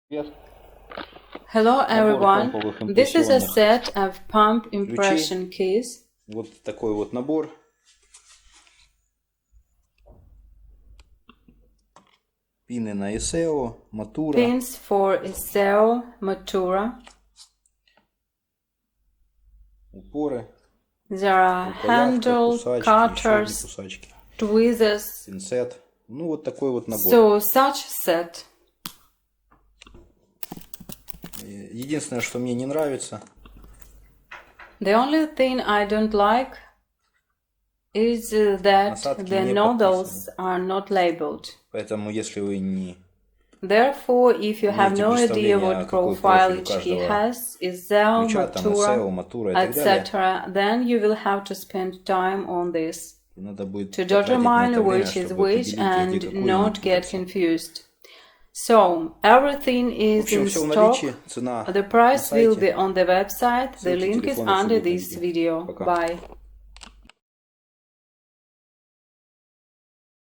Yes. Hello everyone, памповых this is a импрессионных set of pump impression keys. Вот такой вот набор. Пины на ISEO, Mottura. Pins for ISEO, Mottura. Упоры. There are handle, кусачки, cutters, кусачки. tweezers. Пинцет. Ну вот такой вот набор. So such set. Единственное, что мне не нравится. The only thing I don't like is that the nozzles are not labeled. Поэтому если вы не Therefore, if you have no idea what profile each key has, ISEO, Mottura, etc., then you will have to spend time on this to determine which is which and not get confused. So, everything is in stock. The price will be on the website. The link is under this video. Bye.